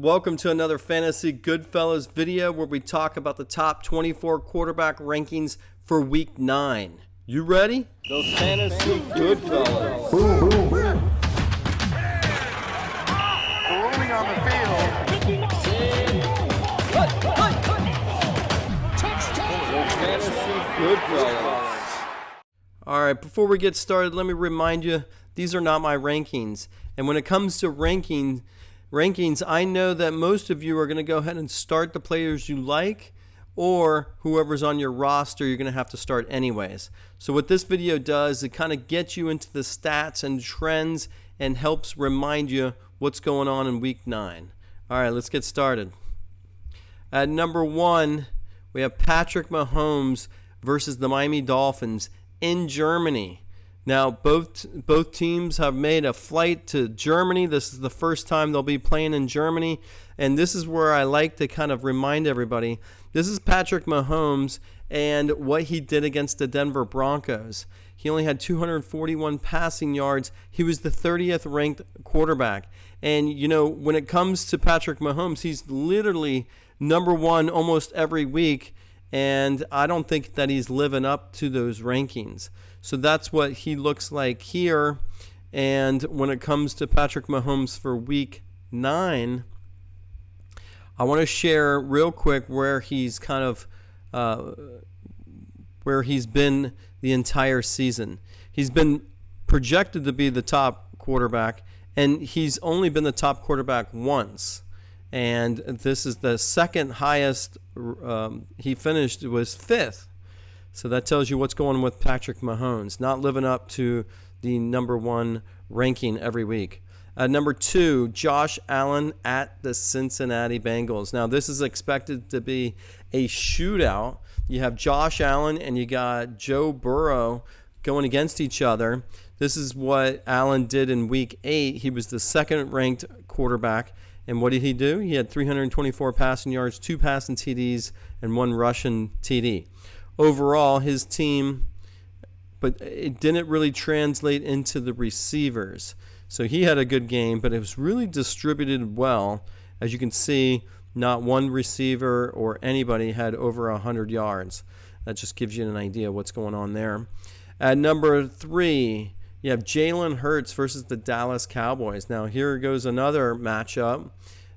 Welcome to another Fantasy Goodfellas video where we talk about the top 24 quarterback rankings for Week 9. You ready? The Fantasy Goodfellas. Boom, boom, boom. Rolling on the field. The Fantasy Goodfellas. All right, before we get started, let me remind you, these are not my rankings. And when it comes to rankings, I know that most of you are going to go ahead and start the players you like, or whoever's on your roster you're going to have to start anyways. So what this video does, it kind of gets you into the stats and trends and helps remind you what's going on in Week 9. All right, let's get started. At number 1, we have Patrick Mahomes versus the Miami Dolphins in Germany. Now, both teams have made a flight to Germany. This is the first time they'll be playing in Germany. And this is where I like to kind of remind everybody. This is Patrick Mahomes and what he did against the Denver Broncos. He only had 241 passing yards. He was the 30th ranked quarterback. And, you know, when it comes to Patrick Mahomes, he's literally number one almost every week. And I don't think that he's living up to those rankings. So that's what he looks like here. And when it comes to Patrick Mahomes for Week 9, I want to share real quick where he's kind of where he's been the entire season. He's been projected to be the top quarterback, and he's only been the top quarterback once. And this is the second highest he finished was 5th. So that tells you what's going on with Patrick Mahomes, not living up to the number 1 ranking every week. Number 2, Josh Allen at the Cincinnati Bengals. Now, this is expected to be a shootout. You have Josh Allen and you got Joe Burrow going against each other. This is what Allen did in Week 8. He was the second-ranked quarterback. And what did he do? He had 324 passing yards, 2 passing TDs, and 1 rushing TD. Overall, his team, but it didn't really translate into the receivers. So he had a good game, but it was really distributed well. As you can see, not one receiver or anybody had over 100 yards. That just gives you an idea of what's going on there. At number 3, you have Jalen Hurts versus the Dallas Cowboys. Now, here goes another matchup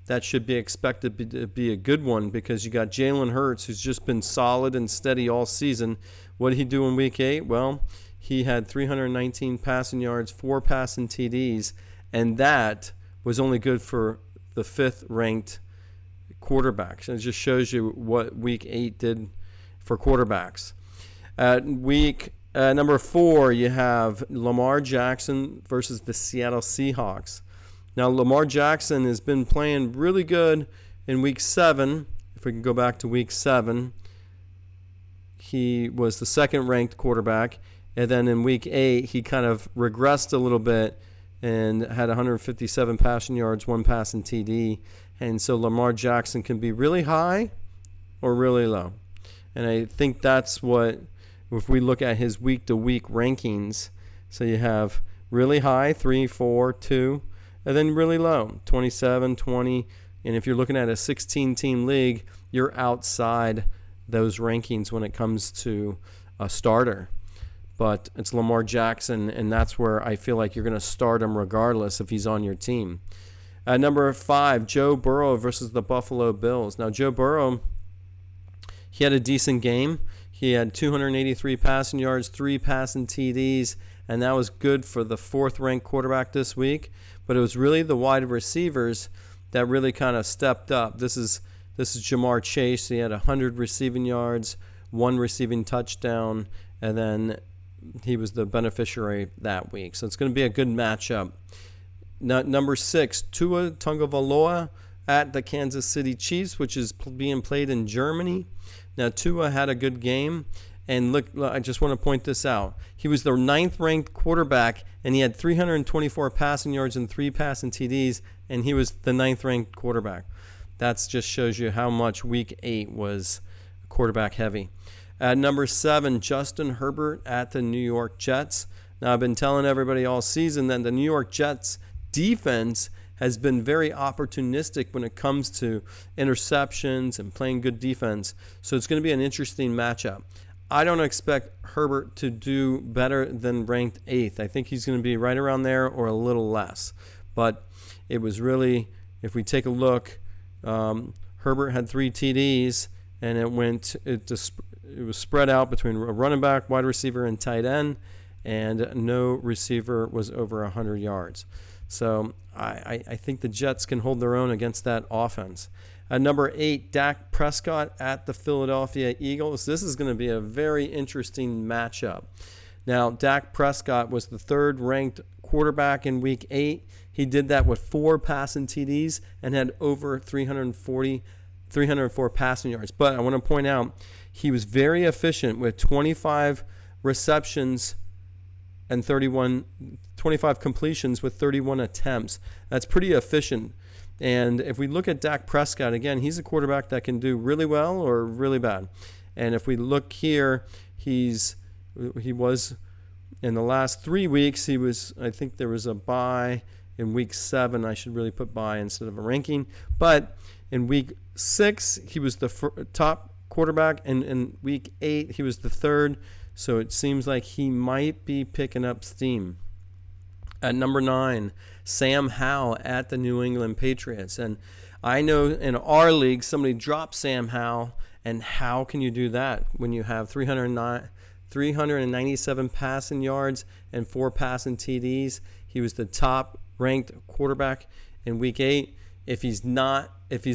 that should be expected to be a good one because you got Jalen Hurts, who's just been solid and steady all season. What did he do in Week 8? Well, he had 319 passing yards, 4 passing TDs, and that was only good for the 5th-ranked quarterback. So it just shows you what Week 8 did for quarterbacks. At week number 4, you have Lamar Jackson versus the Seattle Seahawks. Now, Lamar Jackson has been playing really good in Week 7. If we can go back to Week 7, he was the 2nd-ranked quarterback. And then in Week 8, he kind of regressed a little bit and had 157 passing yards, 1 passing TD. And so Lamar Jackson can be really high or really low. And I think that's what, if we look at his week-to-week rankings, so you have really high, 3, 4, 2, and then really low, 27, 20. And if you're looking at a 16-team league, you're outside those rankings when it comes to a starter. But it's Lamar Jackson, and that's where I feel like you're going to start him regardless if he's on your team. Number 5, Joe Burrow versus the Buffalo Bills. Now, Joe Burrow, he had a decent game. He had 283 passing yards, 3 passing TDs, and that was good for the 4th-ranked quarterback this week. But it was really the wide receivers that really kind of stepped up. This is Jamar Chase. He had 100 receiving yards, 1 receiving touchdown, and then he was the beneficiary that week. So it's going to be a good matchup. Number 6, Tua Tagovailoa at the Kansas City Chiefs, which is being played in Germany. Now, Tua had a good game. And look, I just want to point this out. He was the 9th-ranked quarterback, and he had 324 passing yards and 3 passing TDs, and he was the 9th-ranked quarterback. That just shows you how much Week 8 was quarterback heavy. At number 7, Justin Herbert at the New York Jets. Now, I've been telling everybody all season that the New York Jets defense has been very opportunistic when it comes to interceptions and playing good defense. So it's going to be an interesting matchup. I don't expect Herbert to do better than ranked 8th. I think he's going to be right around there or a little less. But it was really, if we take a look, Herbert had 3 TDs, and it was spread out between a running back, wide receiver, and tight end, and no receiver was over 100 yards. So I think the Jets can hold their own against that offense. At number 8, Dak Prescott at the Philadelphia Eagles. This is going to be a very interesting matchup. Now, Dak Prescott was the 3rd-ranked quarterback in Week 8. He did that with 4 passing TDs and had over 304 passing yards. But I want to point out, he was very efficient with 25 receptions and 25 completions with 31 attempts. That's pretty efficient. And if we look at Dak Prescott, again, he's a quarterback that can do really well or really bad. And if we look here, he was in the last 3 weeks, I think there was a bye in Week 7. I should really put bye instead of a ranking. But in Week 6, he was the top quarterback. And in Week 8, he was the 3rd. So it seems like he might be picking up steam. At number 9, Sam Howell at the New England Patriots. And I know in our league, somebody dropped Sam Howell. And how can you do that when you have 397 passing yards and 4 passing TDs? He was the top-ranked quarterback in Week 8. If he's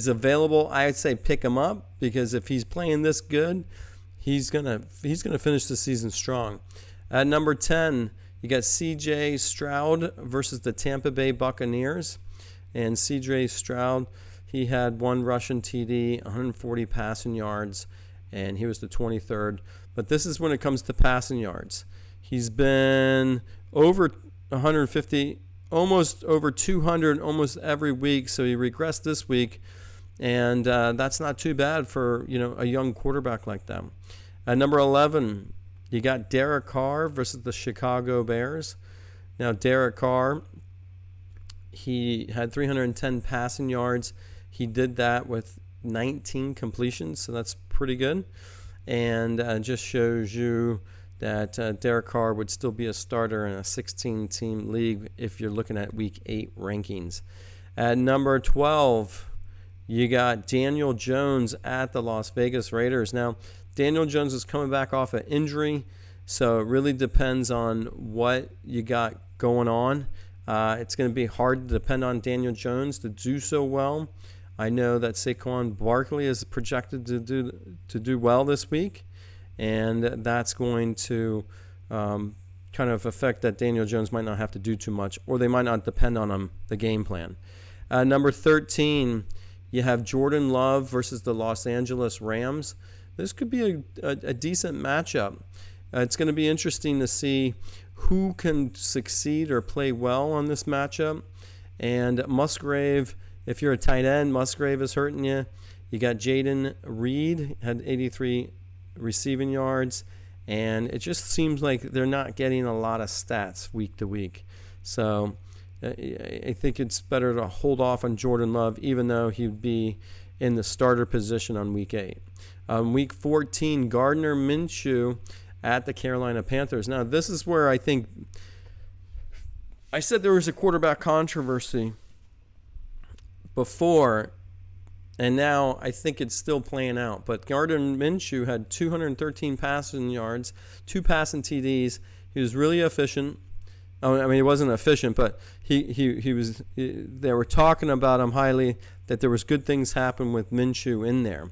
available, I'd say pick him up, because if he's playing this good, he's gonna finish the season strong. At number 10, you got C.J. Stroud versus the Tampa Bay Buccaneers. And C.J. Stroud, he had 1 rushing TD, 140 passing yards, and he was the 23rd. But this is when it comes to passing yards. He's been over 150, almost over 200 almost every week, so he regressed this week. And that's not too bad for a young quarterback like that. At number 11, you got Derek Carr versus the Chicago Bears. Now, Derek Carr, he had 310 passing yards. He did that with 19 completions, so that's pretty good. And just shows you that Derek Carr would still be a starter in a 16-team league if you're looking at Week 8 rankings. At number 12, you got Daniel Jones at the Las Vegas Raiders. Now, Daniel Jones is coming back off an injury, so it really depends on what you got going on. It's going to be hard to depend on Daniel Jones to do so well. I know that Saquon Barkley is projected to do well this week, and that's going to kind of affect that Daniel Jones might not have to do too much, or they might not depend on him, the game plan. Number 13, you have Jordan Love versus the Los Angeles Rams. This could be a decent matchup. It's going to be interesting to see who can succeed or play well on this matchup. And Musgrave, if you're a tight end, Musgrave is hurting you. You got Jaden Reed, had 83 receiving yards. And it just seems like they're not getting a lot of stats week to week. So I think it's better to hold off on Jordan Love, even though he'd be in the starter position on Week 8. Week 14, Gardner Minshew at the Carolina Panthers. Now, this is where I think I said there was a quarterback controversy before, and now I think it's still playing out. But Gardner Minshew had 213 passing yards, 2 passing TDs. He was really efficient. I mean, he wasn't efficient, but he was. They were talking about him highly, that there was good things happen with Minshew in there.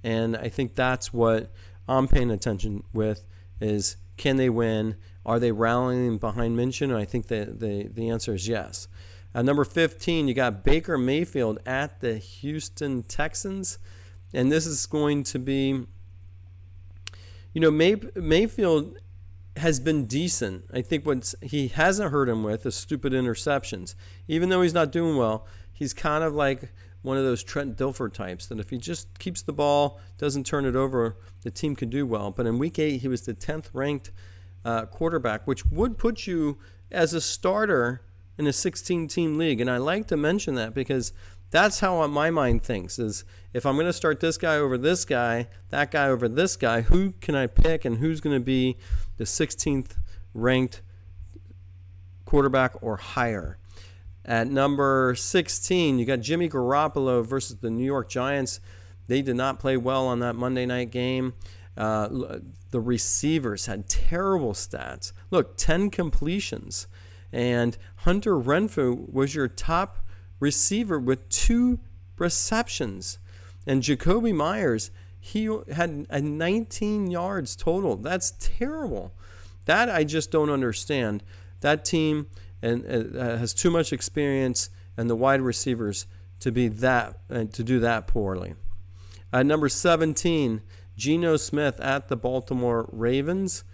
And I think that's what I'm paying attention with is, can they win? Are they rallying behind Minshew? And I think the answer is yes. At number 15, you got Baker Mayfield at the Houston Texans. And this is going to be, Mayfield has been decent. I think what he hasn't hurt him with is stupid interceptions. Even though he's not doing well, he's kind of like one of those Trent Dilfer types that if he just keeps the ball, doesn't turn it over, the team can do well. But in Week 8, he was the 10th ranked quarterback, which would put you as a starter in a 16-team league. And I like to mention that because that's how my mind thinks, is if I'm going to start this guy over this guy, that guy over this guy, who can I pick and who's going to be the 16th ranked quarterback or higher? At number 16, you got Jimmy Garoppolo versus the New York Giants. They did not play well on that Monday night game. The receivers had terrible stats. Look, 10 completions. And Hunter Renfrow was your top receiver with 2 receptions. And Jacoby Myers, he had 19 yards total. That's terrible. That I just don't understand. That team has too much experience and the wide receivers to be to do that poorly. Number 17, Geno Smith at the Baltimore Ravens.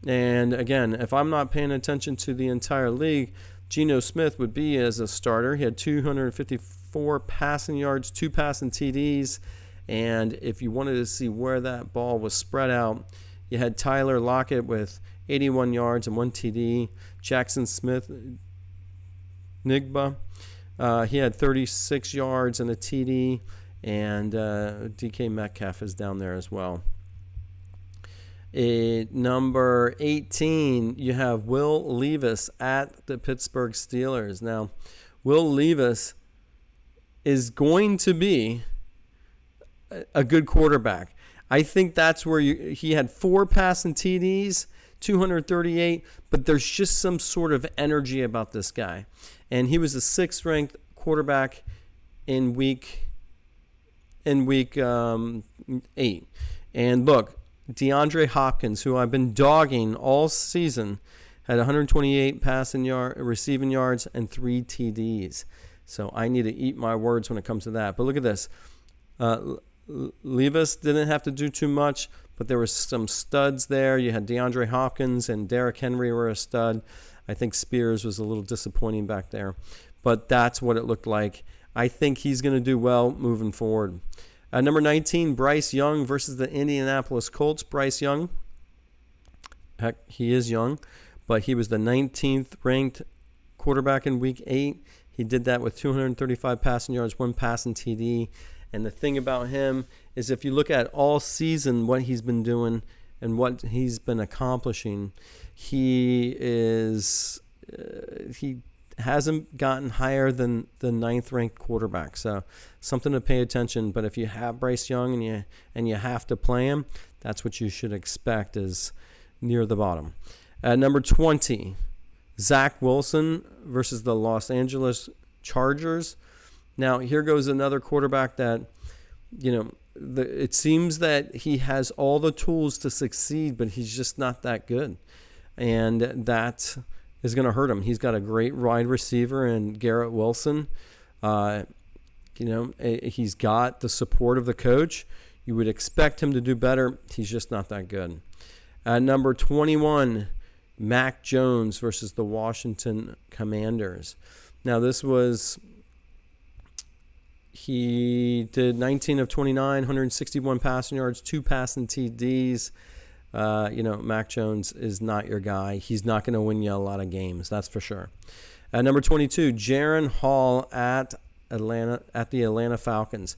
And again, if I'm not paying attention to the entire league, Geno Smith would be as a starter. He had 254 passing yards, 2 passing TDs. And if you wanted to see where that ball was spread out, you had Tyler Lockett with 81 yards and 1 TD. Jackson Smith, Nigba, he had 36 yards and a TD. And DK Metcalf is down there as well. Number 18, you have Will Levis at the Pittsburgh Steelers. Now, Will Levis is going to be a good quarterback. I think that's where he had 4 passing TDs, 238, but there's just some sort of energy about this guy. And he was the 6th ranked quarterback in week 8. And look, DeAndre Hopkins, who I've been dogging all season, had 128 receiving yards and 3 TDs. So I need to eat my words when it comes to that. But look at this. Levis didn't have to do too much, but there were some studs there. You had DeAndre Hopkins and Derrick Henry were a stud. I think Spears was a little disappointing back there. But that's what it looked like. I think he's going to do well moving forward. Number 19, Bryce Young versus the Indianapolis Colts. Bryce Young, heck, he is young, but he was the 19th ranked quarterback in Week 8. He did that with 235 passing yards, 1 passing TD. And the thing about him is if you look at all season what he's been doing and what he's been accomplishing, he hasn't gotten higher than the 9th ranked quarterback. So something to pay attention. But if you have Bryce Young and you have to play him, that's what you should expect is near the bottom. At number 20, Zack Wilson versus the Los Angeles Chargers. Now, here goes another quarterback that, it seems that he has all the tools to succeed, but he's just not that good. And that is going to hurt him. He's got a great wide receiver in Garrett Wilson. He's got the support of the coach. You would expect him to do better. He's just not that good. At number 21, Mac Jones versus the Washington Commanders. Now, he did 19 of 29, 161 passing yards, 2 passing TDs. Mac Jones is not your guy. He's not going to win you a lot of games, that's for sure. At number 22, Jiren Hall at the Atlanta Falcons.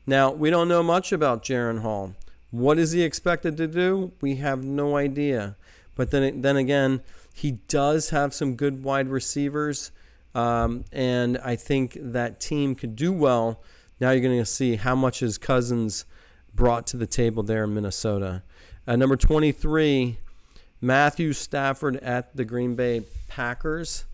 Now, we don't know much about Jiren Hall. What is he expected to do? We have no idea. But then again, he does have some good wide receivers, and I think that team could do well. Now you're going to see how much his Cousins brought to the table there in Minnesota. Number 23, Matthew Stafford at the Green Bay Packers.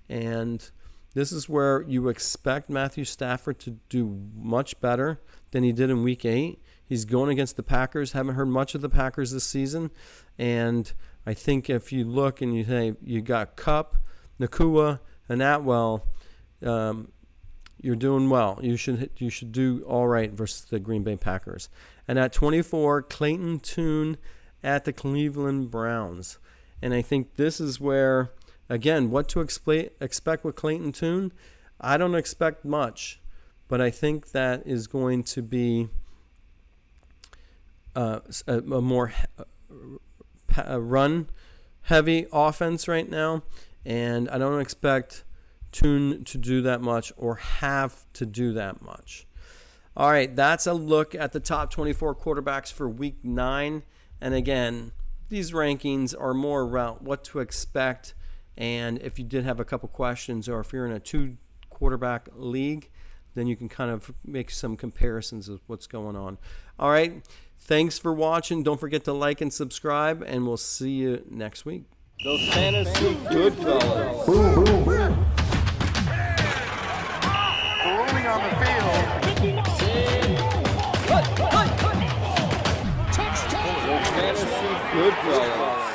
And this is where you expect Matthew Stafford to do much better than he did in Week 8. He's going against the Packers. Haven't heard much of the Packers this season. And I think if you look and you say you got Kupp, Nakua, and Atwell, you're doing well. You should do all right versus the Green Bay Packers. And at 24, Clayton Tune at the Cleveland Browns. And I think this is where, again, what to expect with Clayton Tune. I don't expect much, but I think that is going to be a more run-heavy offense right now. And I don't expect tuned to do that much or have to do that much. All right, that's a look at the top 24 quarterbacks for Week 9. And again, these rankings are more about what to expect. And if you did have a couple questions, or if you're in a 2-quarterback league, then you can kind of make some comparisons of what's going on. All right, thanks for watching. Don't forget to like and subscribe, and we'll see you next week. The Fantasy Goodfellas. Rolling on the field. The Fantasy Goodfellas.